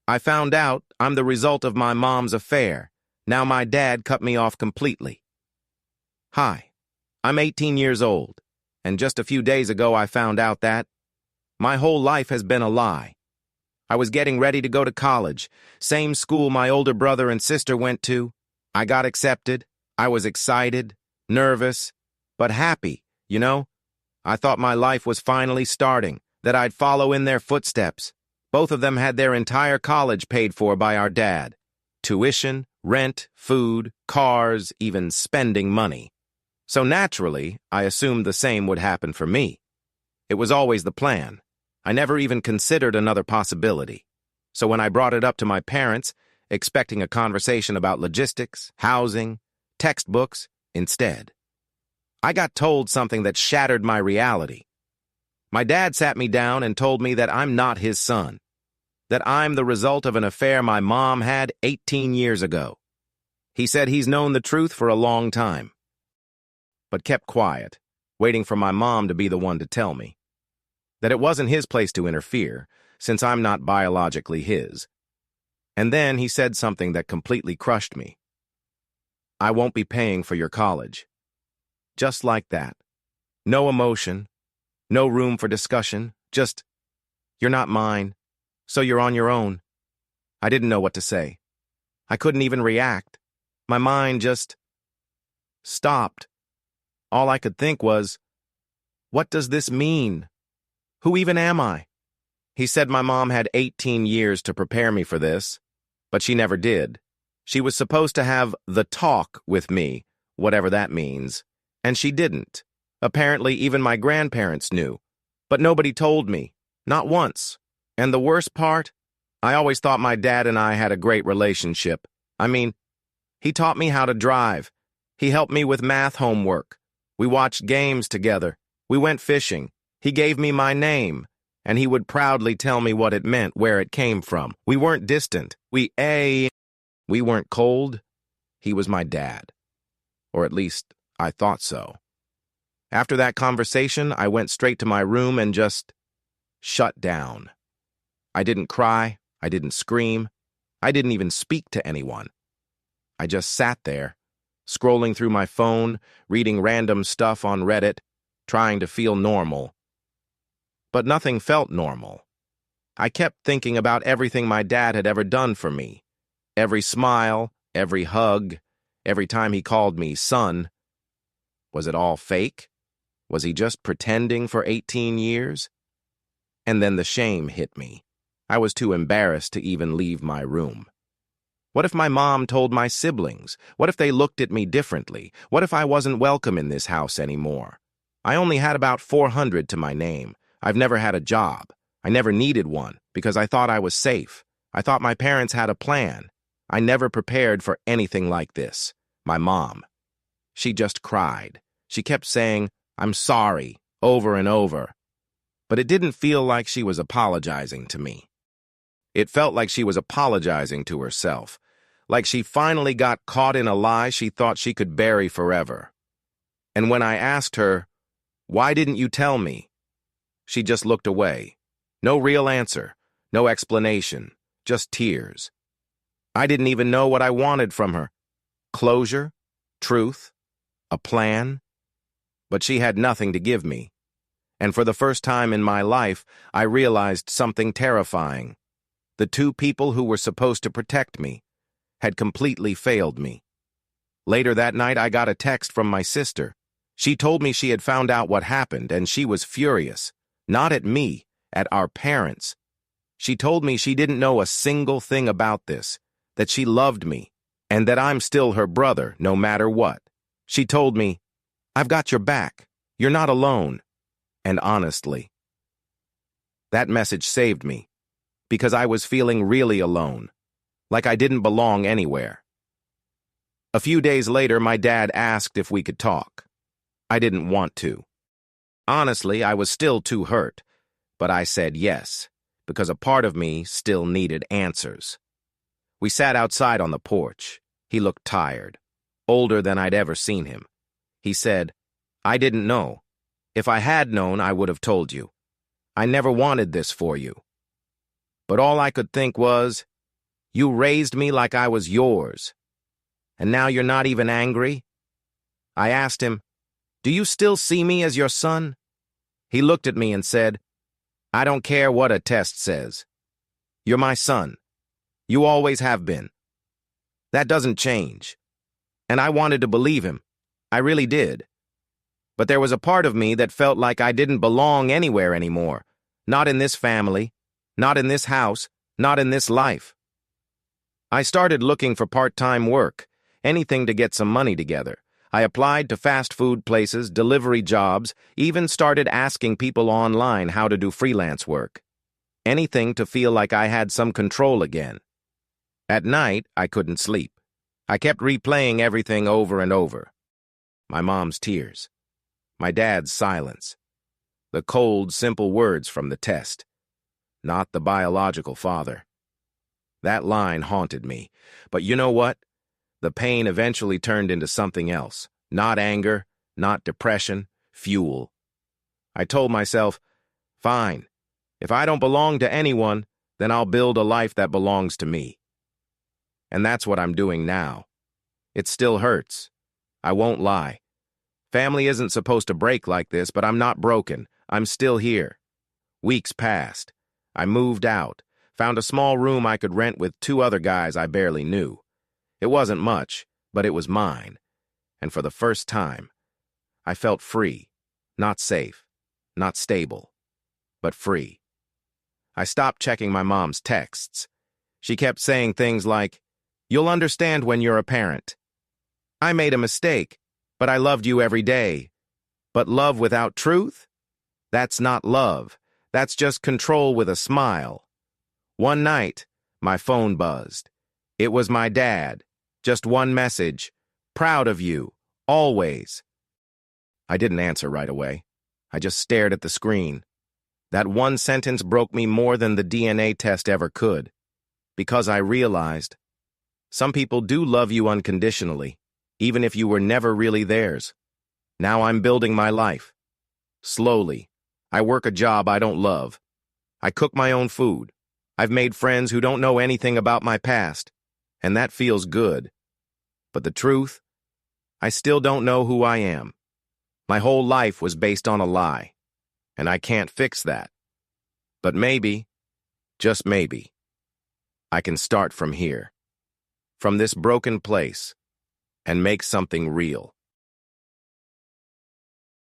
I found out I'm the result of my mom's affair. Now my dad cut me off completely. Hi, I'm 18 years old, and just a few days ago I found out that my whole life has been a lie. I was getting ready to go to college, same school my older brother and sister went to. I got accepted. I was excited, nervous, but happy, you know? I thought my life was finally starting, that I'd follow in their footsteps. Both of them had their entire college paid for by our dad. Tuition, rent, food, cars, even spending money. So naturally, I assumed the same would happen for me. It was always the plan. I never even considered another possibility. So when I brought it up to my parents, expecting a conversation about logistics, housing, textbooks, instead, I got told something that shattered my reality. My dad sat me down and told me that I'm not his son, that I'm the result of an affair my mom had 18 years ago. He said he's known the truth for a long time, but kept quiet, waiting for my mom to be the one to tell me. That it wasn't his place to interfere, since I'm not biologically his. And then he said something that completely crushed me. I won't be paying for your college. Just like that. No emotion, no room for discussion, just, you're not mine, so you're on your own. I didn't know what to say. I couldn't even react. My mind just stopped. All I could think was, what does this mean? Who even am I? He said my mom had 18 years to prepare me for this, but she never did. She was supposed to have the talk with me, whatever that means, and she didn't. Apparently, even my grandparents knew, but nobody told me, not once. And the worst part? I always thought my dad and I had a great relationship. I mean, he taught me how to drive. He helped me with math homework. We watched games together. We went fishing. He gave me my name, and he would proudly tell me what it meant, where it came from. We weren't distant. We weren't cold. He was my dad. Or at least, I thought so. After that conversation, I went straight to my room and just shut down. I didn't cry. I didn't scream. I didn't even speak to anyone. I just sat there, scrolling through my phone, reading random stuff on Reddit, trying to feel normal. But nothing felt normal. I kept thinking about everything my dad had ever done for me. Every smile, every hug, every time he called me son. Was it all fake? Was he just pretending for 18 years? And then the shame hit me. I was too embarrassed to even leave my room. What if my mom told my siblings? What if they looked at me differently? What if I wasn't welcome in this house anymore? I only had about 400 to my name. I've never had a job. I never needed one because I thought I was safe. I thought my parents had a plan. I never prepared for anything like this. My mom. She just cried. She kept saying, I'm sorry, over and over. But it didn't feel like she was apologizing to me. It felt like she was apologizing to herself. Like she finally got caught in a lie she thought she could bury forever. And when I asked her, why didn't you tell me? She just looked away. No real answer, no explanation, just tears. I didn't even know what I wanted from her. Closure? Truth? A plan? But she had nothing to give me. And for the first time in my life, I realized something terrifying. The two people who were supposed to protect me had completely failed me. Later that night, I got a text from my sister. She told me she had found out what happened, and she was furious. Not at me, at our parents. She told me she didn't know a single thing about this, that she loved me, and that I'm still her brother, no matter what. She told me, I've got your back. You're not alone. And honestly, that message saved me, because I was feeling really alone, like I didn't belong anywhere. A few days later, my dad asked if we could talk. I didn't want to. Honestly, I was still too hurt, but I said yes, because a part of me still needed answers. We sat outside on the porch. He looked tired, older than I'd ever seen him. He said, I didn't know. If I had known, I would have told you. I never wanted this for you. But all I could think was, You raised me like I was yours. And now you're not even angry? I asked him, do you still see me as your son? He looked at me and said, I don't care what a test says. You're my son. You always have been. That doesn't change. And I wanted to believe him. I really did. But there was a part of me that felt like I didn't belong anywhere anymore. Not in this family, not in this house, not in this life. I started looking for part-time work, anything to get some money together. I applied to fast food places, delivery jobs, even started asking people online how to do freelance work. Anything to feel like I had some control again. At night, I couldn't sleep. I kept replaying everything over and over. My mom's tears. My dad's silence. The cold, simple words from the test. Not the biological father. That line haunted me. But you know what? The pain eventually turned into something else. Not anger, not depression, fuel. I told myself, fine. If I don't belong to anyone, then I'll build a life that belongs to me. And that's what I'm doing now. It still hurts. I won't lie. Family isn't supposed to break like this, but I'm not broken. I'm still here. Weeks passed. I moved out, found a small room I could rent with 2 other guys I barely knew. It wasn't much, but it was mine. And for the first time, I felt free, not safe, not stable, but free. I stopped checking my mom's texts. She kept saying things like, "You'll understand when you're a parent. I made a mistake, but I loved you every day. But love without truth? That's not love. That's just control with a smile." One night, my phone buzzed. It was my dad. Just one message. "Proud of you. Always." I didn't answer right away. I just stared at the screen. That one sentence broke me more than the DNA test ever could. Because I realized, some people do love you unconditionally, even if you were never really theirs. Now I'm building my life. Slowly. I work a job I don't love. I cook my own food. I've made friends who don't know anything about my past, and that feels good. But the truth? I still don't know who I am. My whole life was based on a lie, and I can't fix that. But maybe, just maybe, I can start from here, from this broken place, and make something real.